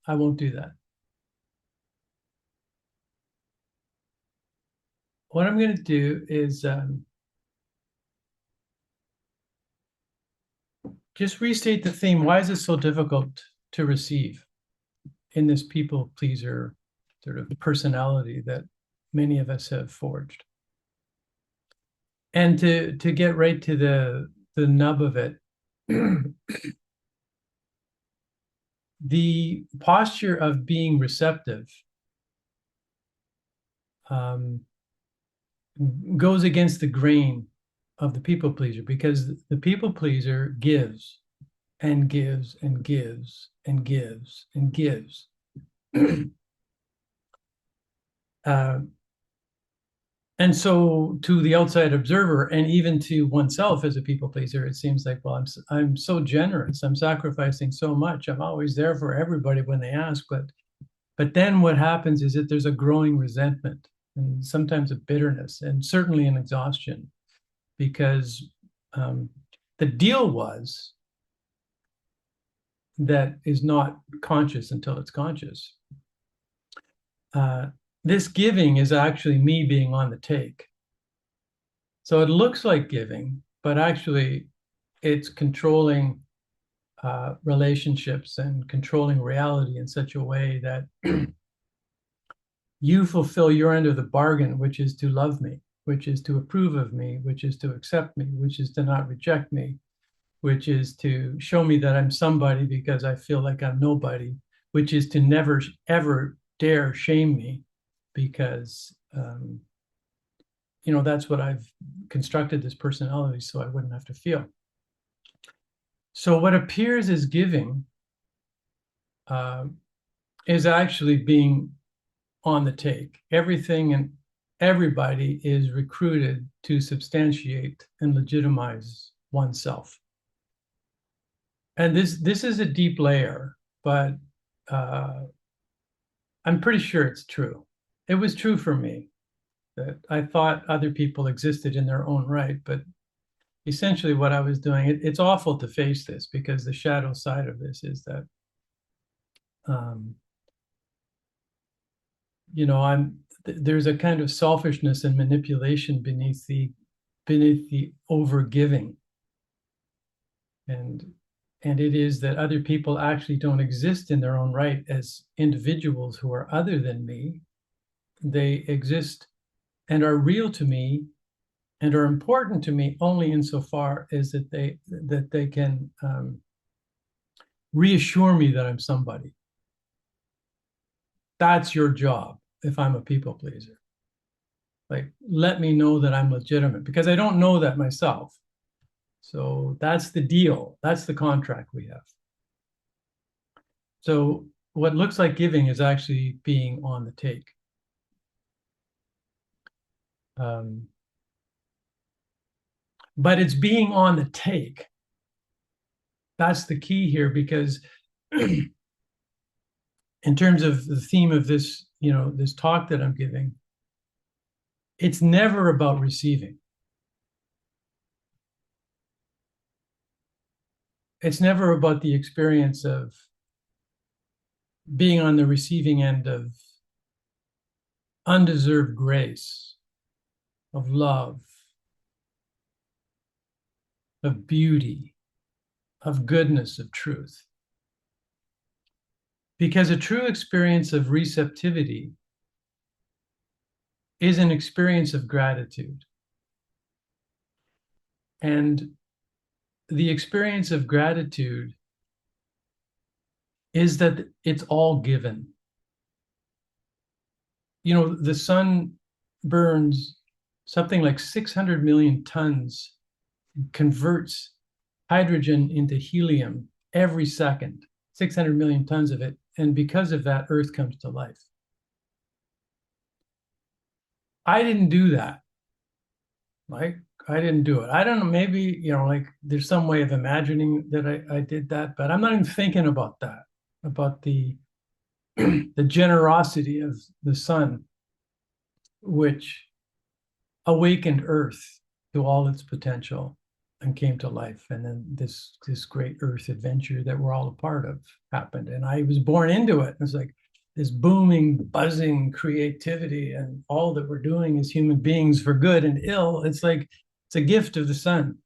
I won't do that. What I'm going to do is just restate the theme. Why is it so difficult to receive in this people pleaser sort of personality that many of us have forged? And to get right to the nub of it, the posture of being receptive goes against the grain of the people pleaser, because the people pleaser gives and gives and gives and gives and gives. And so to the outside observer, and even to oneself as a people pleaser, it seems like, well, I'm so generous, I'm sacrificing so much, I'm always there for everybody when they ask. But then what happens is that there's a growing resentment and sometimes a bitterness, and certainly an exhaustion, because the deal was that is not conscious until it's conscious. This giving is actually me being on the take. So it looks like giving, but actually it's controlling relationships and controlling reality in such a way that you fulfill your end of the bargain, which is to love me, which is to approve of me, which is to accept me, which is to not reject me, which is to show me that I'm somebody because I feel like I'm nobody, which is to never, ever dare shame me because, that's what I've constructed this personality so I wouldn't have to feel. So what appears as giving is actually being on the take. Everything and everybody is recruited to substantiate and legitimize oneself. And this is a deep layer, but I'm pretty sure it's true. It was true for me that I thought other people existed in their own right, but essentially what I was doing, it's awful to face this, because the shadow side of this is that, there's a kind of selfishness and manipulation beneath the overgiving. And it is that other people actually don't exist in their own right as individuals who are other than me. They exist and are real to me and are important to me only insofar as that they can reassure me that I'm somebody. That's your job if I'm a people pleaser. Like, let me know that I'm legitimate, because I don't know that myself. So that's the deal. That's the contract we have. So what looks like giving is actually being on the take. But it's being on the take. That's the key here, because in terms of the theme of this, this talk that I'm giving, it's never about receiving. It's never about the experience of being on the receiving end of undeserved grace, of love, of beauty, of goodness, of truth. Because a true experience of receptivity is an experience of gratitude. And the experience of gratitude is that it's all given. The sun burns something like 600 million tons, converts hydrogen into helium every second, 600 million tons of it. And because of that, Earth comes to life. I didn't do that. Like, I didn't do it. I don't know, maybe, there's some way of imagining that I did that, but I'm not even thinking about that, about the the generosity of the sun, which awakened Earth to all its potential and came to life. And then this great Earth adventure that we're all a part of happened. And I was born into it. It's like this booming, buzzing creativity, and all that we're doing as human beings for good and ill. It's like it's a gift of the sun.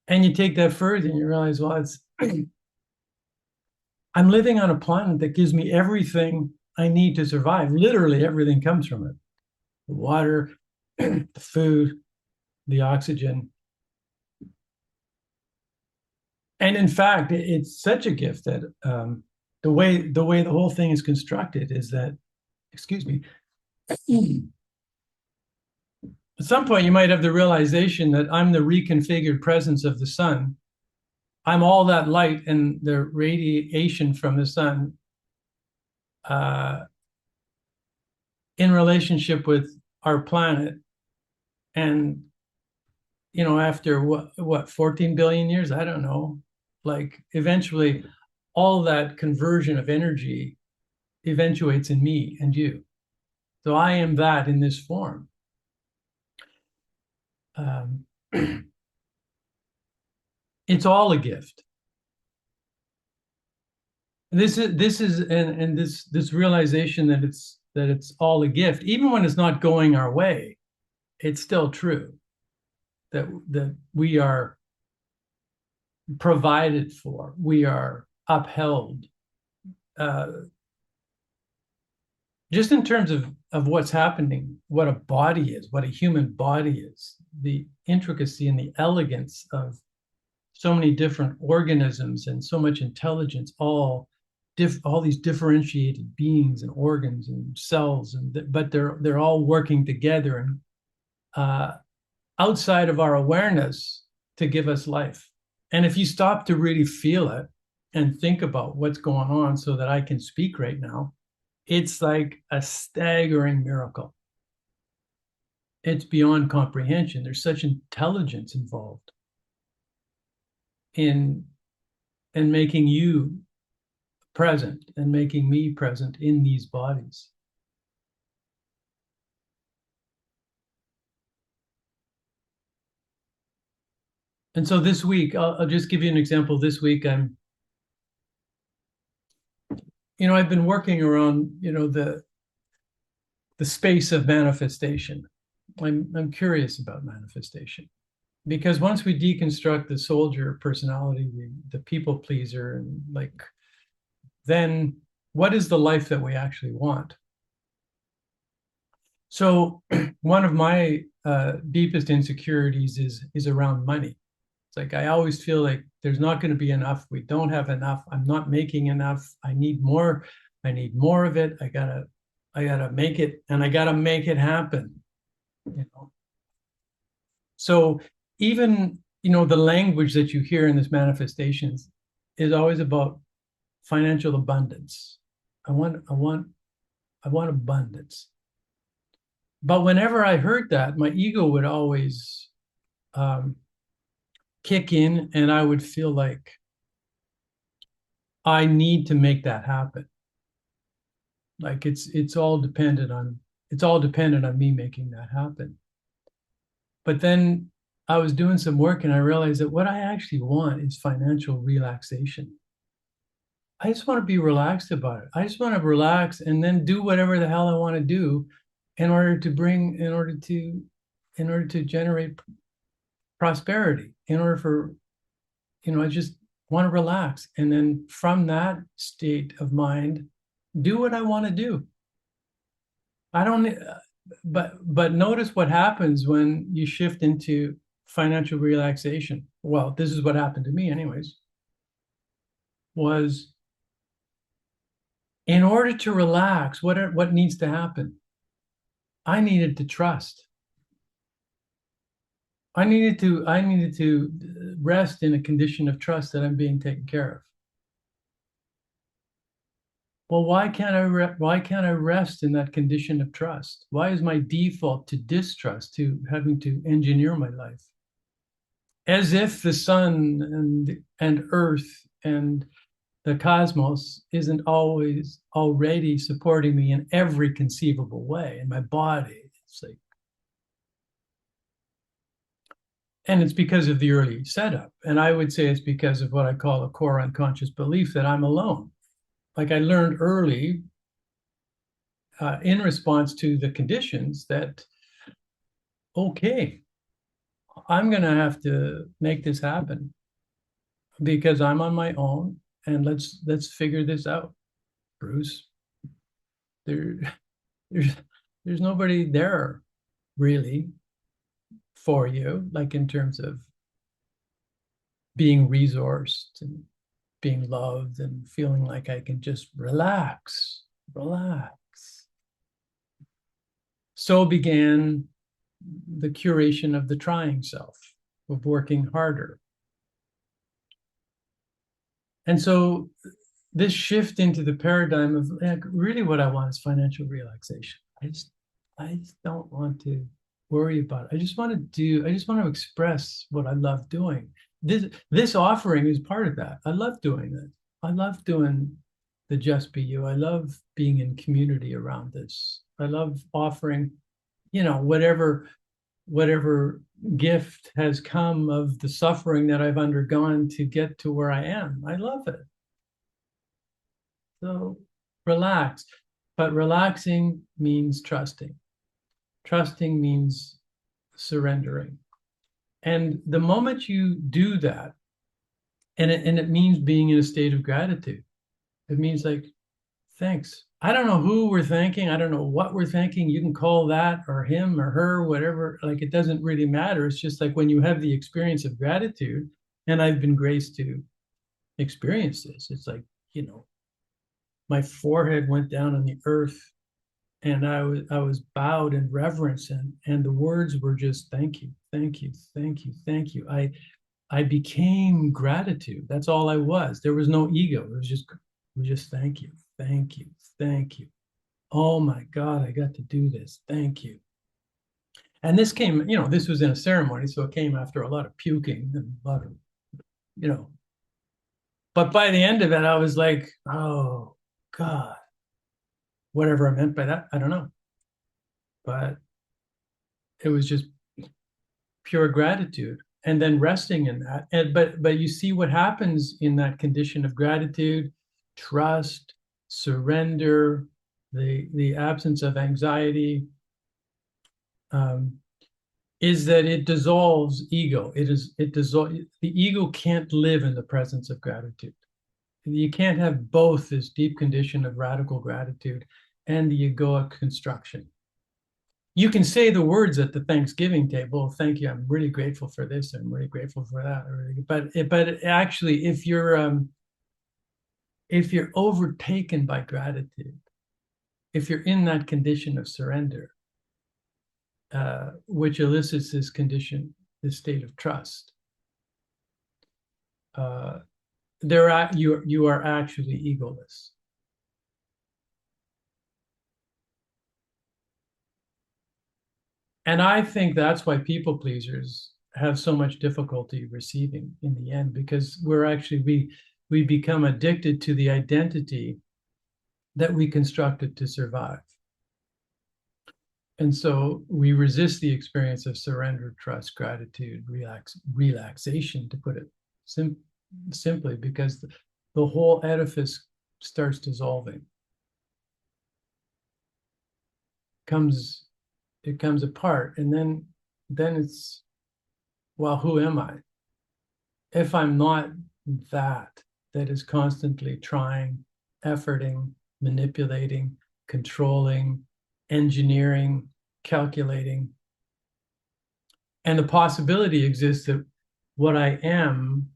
And you take that further and you realize, well, it's I'm living on a planet that gives me everything I need to survive. Literally everything comes from it. The water, the food, the oxygen. And in fact, it's such a gift that the way the whole thing is constructed is that, excuse me, at some point you might have the realization that I'm the reconfigured presence of the sun. I'm all that light and the radiation from the sun uh, in relationship with our planet. And after what 14 billion years, I don't know, like eventually all that conversion of energy eventuates in me and you. So I am that in this form. Um, it's all a gift. This is and this realization that it's all a gift, even when it's not going our way, it's still true that we are provided for, we are upheld. Just in terms of what's happening, what a body is, what a human body is, the intricacy and the elegance of so many different organisms and so much intelligence, all these differentiated beings and organs and cells, but they're all working together and outside of our awareness to give us life. And if you stop to really feel it and think about what's going on so that I can speak right now, it's like a staggering miracle. It's beyond comprehension. There's such intelligence involved in making you present and making me present in these bodies. And so this week, I'll just give you an example. This week, I've been working around, the space of manifestation. I'm curious about manifestation because once we deconstruct the soldier personality, the people pleaser, and like, then what is the life that we actually want? So one of my deepest insecurities is around money. It's like I always feel like there's not going to be enough. We don't have enough. I'm not making enough. I need more. I need more of it. I gotta make it, and I gotta make it happen. You know. So even the language that you hear in this manifestations is always about financial abundance. I want abundance. But whenever I heard that, my ego would always um, kick in, and I would feel like I need to make that happen. Like it's all dependent on me making that happen. But then I was doing some work and I realized that what I actually want is financial relaxation. I just want to be relaxed about it. I just want to relax and then do whatever the hell I want to do in order to generate prosperity, I just want to relax. And then from that state of mind, do what I want to do. I don't, but notice what happens when you shift into financial relaxation. Well, this is what happened to me, anyways, was in order to relax, what needs to happen? I needed to trust. I needed to rest in a condition of trust that I'm being taken care of. Well, why can't I rest in that condition of trust? Why is my default to distrust, to having to engineer my life? As if the sun and earth and the cosmos isn't always already supporting me in every conceivable way in my body. It's like And it's because of the early setup. And I would say it's because of what I call a core unconscious belief that I'm alone. Like I learned early in response to the conditions that, okay, I'm going to have to make this happen because I'm on my own and let's figure this out, Bruce. There, there's there's nobody there really for you, like in terms of being resourced and being loved and feeling like I can just relax. So began the curation of the trying self, of working harder. And so this shift into the paradigm of like, really what I want is financial relaxation. I just don't want to worry about it. I just want to express what I love doing. This offering is part of that. I love doing it. I love doing the Just Be You. I love being in community around this. I love offering, whatever gift has come of the suffering that I've undergone to get to where I am. I love it. So relax. But relaxing means trusting. Trusting means surrendering. And the moment you do that, and it means being in a state of gratitude. It means like, thanks. I don't know who we're thanking. I don't know what we're thanking. You can call that or him or her, whatever. Like it doesn't really matter. It's just like when you have the experience of gratitude, and I've been graced to experience this. It's like, my forehead went down on the earth and I was bowed in reverence and the words were just thank you, thank you, thank you, thank you. I became gratitude. That's all I was. There was no ego. It was just thank you, thank you, thank you. Oh my God, I got to do this. Thank you. And this was in a ceremony, so it came after a lot of puking and a lot of, you know. But by the end of it, I was like, oh God, whatever I meant by that, I don't know. But it was just pure gratitude and then resting in that. But you see what happens in that condition of gratitude, trust, surrender, the absence of anxiety, um, is that it dissolves ego. The ego can't live in the presence of gratitude. You can't have both this deep condition of radical gratitude and the egoic construction. You can say the words at the Thanksgiving table. Thank you. I'm really grateful for this. I'm really grateful for that. But actually, if you're overtaken by gratitude, if you're in that condition of surrender, which elicits this condition, this state of trust, uh, you are actually egoless. And I think that's why people pleasers have so much difficulty receiving in the end, because we become addicted to the identity that we constructed to survive. And so we resist the experience of surrender, trust, gratitude, relaxation, to put it simply, because the whole edifice starts dissolving. Comes it comes apart, and then it's, well, who am I if I'm not that is constantly trying, efforting, manipulating, controlling, engineering, calculating? And the possibility exists that what I am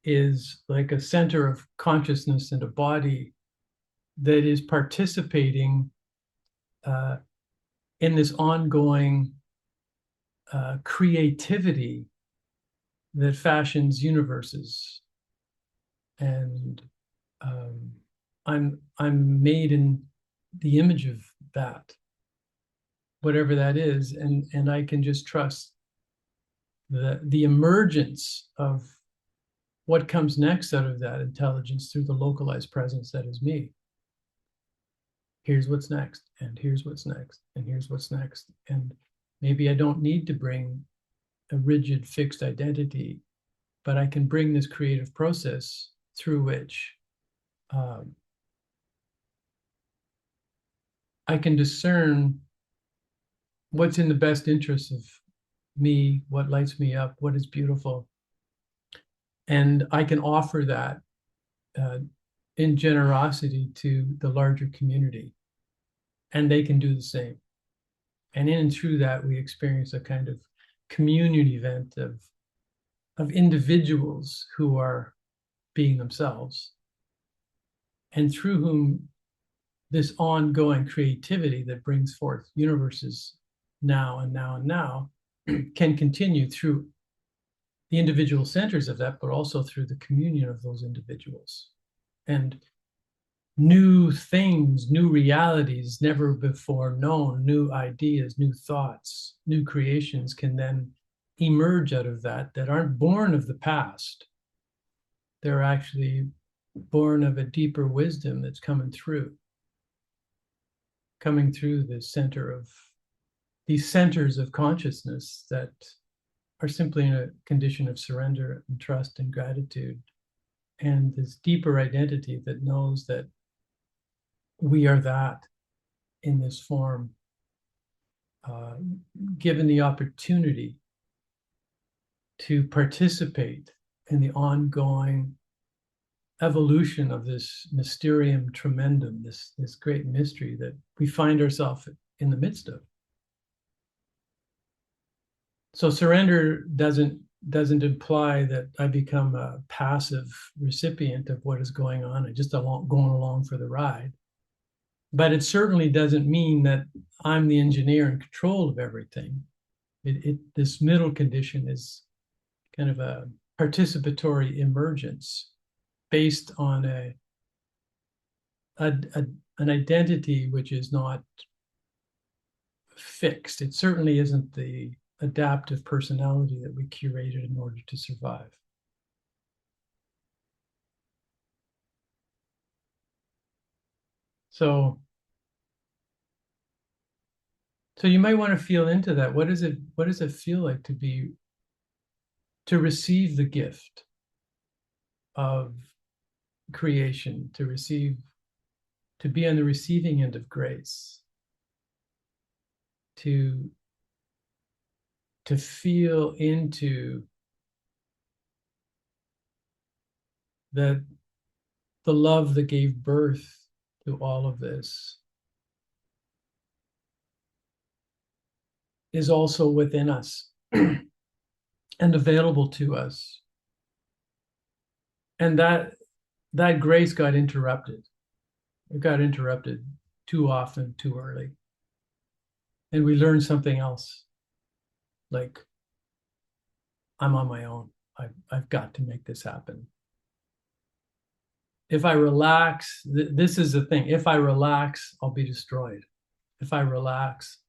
is like a center of consciousness and a body that is participating in this ongoing creativity that fashions universes. And I'm made in the image of that, whatever that is, and I can just trust the emergence of what comes next out of that intelligence through the localized presence that is me. Here's what's next, and here's what's next, and here's what's next. And maybe I don't need to bring a rigid, fixed identity, but I can bring this creative process through which I can discern what's in the best interest of me, what lights me up, what is beautiful. And I can offer that uh, in generosity to the larger community, and they can do the same. And in and through that, we experience a kind of communion event of individuals who are being themselves, and through whom this ongoing creativity that brings forth universes now and now and now can continue through the individual centers of that, but also through the communion of those individuals. And new things, new realities, never before known, new ideas, new thoughts, new creations can then emerge out of that aren't born of the past. They're actually born of a deeper wisdom that's coming through the center of these centers of consciousness that are simply in a condition of surrender and trust and gratitude, and this deeper identity that knows that we are that in this form, uh, given the opportunity to participate in the ongoing evolution of this mysterium tremendum, this great mystery that we find ourselves in the midst of. So surrender doesn't imply that I become a passive recipient of what is going on. I just going along for the ride. But it certainly doesn't mean that I'm the engineer in control of everything. This middle condition is kind of a participatory emergence based on an identity which is not fixed. It certainly isn't the adaptive personality that we curated in order to survive. So you might want to feel into that. What does it feel like to receive the gift of creation, to be on the receiving end of grace, to feel into the love that gave birth to all of this is also within us and available to us. And that grace got interrupted. It got interrupted too often, too early. And we learned something else. Like, I'm on my own. I've got to make this happen. If I relax, this is the thing. If I relax, I'll be destroyed. If I relax,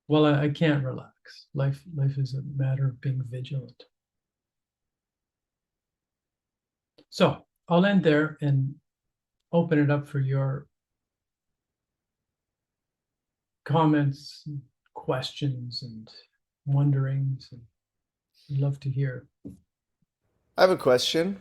well, I can't relax. Life is a matter of being vigilant. So I'll end there and open it up for your comments, questions, and wonderings. And I'd love to hear. I have a question.